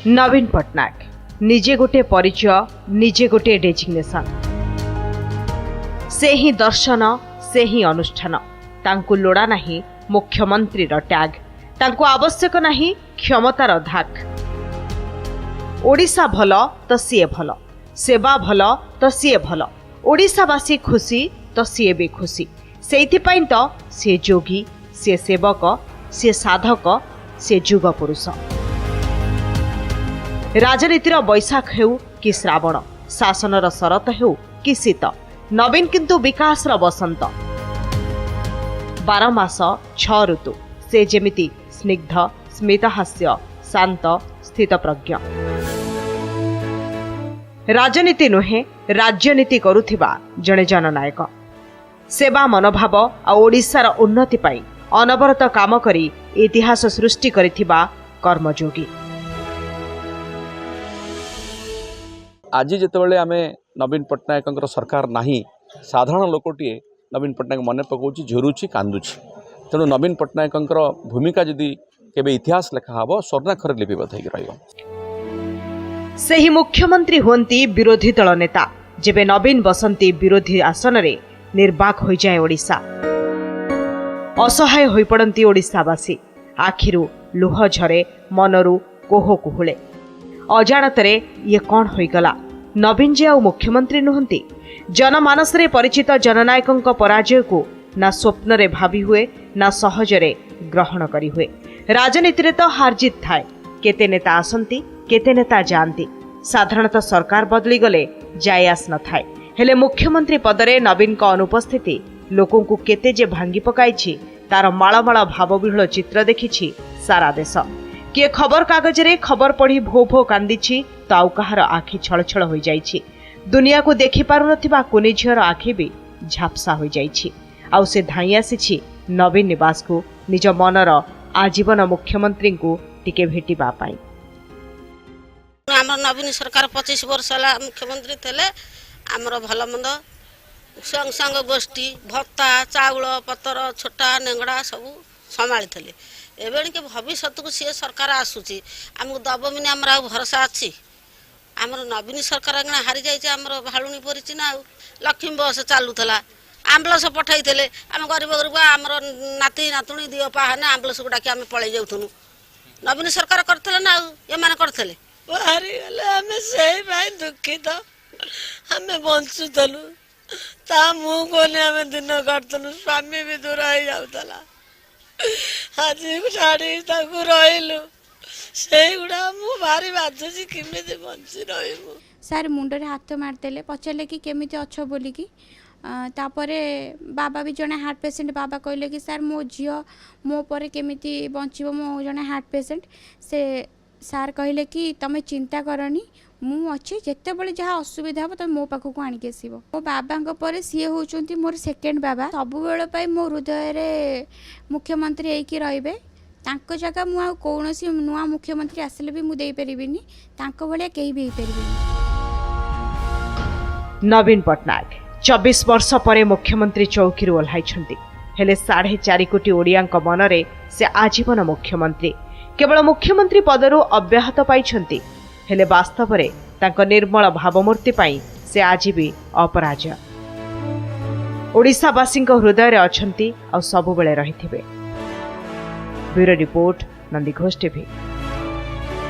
नवीन पट्टनायक निजे गोटे परिचय निजे गोटे डेजिग्नेशन से ही दर्शन से ही अनुष्ठान तांकु लोड़ा नहीं मुख्यमंत्री टैग तांकु आवश्यक नहीं क्षमतार धाक ओडिशा भल तो सीए भल सेवा भल तो सीए भल ओडिशावासी खुशी तो सीए भी खुशी सेइथिपाई तो सी जोगी सी सेवक सी साधक सी जुग पुरुष राजनीतिर बैशाख हेउ कि श्रावण शासनर शरत हेउ कि शीत नवीन किंतु विकासर बसंत 12 मास 6 ऋतु से जेमिति स्निग्ध स्मितहास्य शांत स्थितप्रज्ञ राजनीति नुहे राज्यनीति करुथिबा जणे जननायक सेवा मनोभाव आ ओडिशार उन्नति पाई अनवरत काम करी इतिहास सृष्टि करिथिबा कर्मयोगी आज जितेबाला आम नवीन पट्टनायक सरकार नहीं साधारण लोकटे नवीन पट्टनायक मन पकाउछि झुरुछि कांदुछि तेणु नवीन पट्टनायक भूमिका जदि केबे इतिहास लेखा हबो स्वर्णाक्षर लिपिबद्ध होइक रहिबो। सेही मुख्यमंत्री हुंती विरोधी दल नेता जेबे नवीन बसंती विरोधी आसन रे निर्वाक हो जाए ओडिशा असहाय होई पड़ंती ओडिशावासी आखिरु लुह झरे मनरु कोह कुहुले अजाणतरे ये कौन होइगला नवीन जे आउ मुख्यमंत्री नुहंती जनमानस रे परिचित जननायकों पराजय को ना स्वप्न रे भावी हुए ना सहजरे ग्रहण करी हुए राजनीति रे तो हारजित थाए केते नेता आसंती केते नेता जानती साधारणतः सरकार बदली गले जाय आस न थाए हेले मुख्यमंत्री पदरे नवीन का अनुपस्थिति लोकों को केते जे भांगी पकाइछि तार माळमाळ भावविह्वल चित्र देखिछि सारा देश किए खबर कागज रे खबर पढ़ी भो भो कांदी तो आउ कहार आखि छलछल हो जाइछि दुनिया को देखि पारु नथिबा कुनी झियर आखि भी झापसा हो जाइछि आउ से धाई आसीछि नवीन निवास को निज मनर आजीवन मुख्यमंत्री को टिके भेटिबा पाई। आमर नवीन सरकार 25 वर्ष होला मुख्यमंत्री थेले आमर भल मंद संग संग गोष्ठी भत्ता चाउल पतर छोटा नेंगड़ा सब संभाली थले एबे के भविष्य को सी सरकार आसुची आमको दबमिनी आमर आ भरोसा अच्छी आमर नवीन सरकार हारी जाइए आमर भालुनी पड़ी ना लक्ष्मी बस चलूला आम्बुलांस पठाई थे आम गरीब गरीब आमर नाती नातुणी दिह पाने आम्बुलांस को डाकी आम पलि जाऊँ नवीन सरकार करते ना ये करते दुखित आम बंचुलु ता मुँह कोनी आम दिन काटुलु स्वामी भी दूर हो जाऊला आज छाड़ी रहीलु से गुड़ा मु भारी बाधुची किमी बंची रही सार मुंडरे हाथ मारदेले पचारे कि केमी अच्छ बोलिकी तापरे बाबा भी जने हार्ट पेसेंट बाबा कहले कि सार मो झी मो पर केमिति बंचो मो जने हार्ट पेसेंट से सार कहले कि तमें चिंता करनी मु अच्छे जिते बड़े जहाँ असुविधा हम तुम मो पाखक आणिक आस मो बाबा पर सी होती मोर सेकेंड बाबा सब बेल मो हृदय मुख्यमंत्री होइकी रहिबे तांको जगह मु कौन नुआ मुख्यमंत्री आसिले भी मुझे पारिनी भाया कहीं भी पारिनी। नवीन पट्टनायक 24 वर्ष पर मुख्यमंत्री चौकी ओह्लाई हेले 4.5 कोटी ओडिया मनरे से आजीवन मुख्यमंत्री केवल मुख्यमंत्री पदरु अव्याहत पाइछंती हेले वास्तव में तांको निर्मल भावमूर्ति पाई से आज भी अपराजय ओडिशावासी हृदय रे अछंती आ सबुबेले रहिथिबे। Bureau report Nandighosh TV.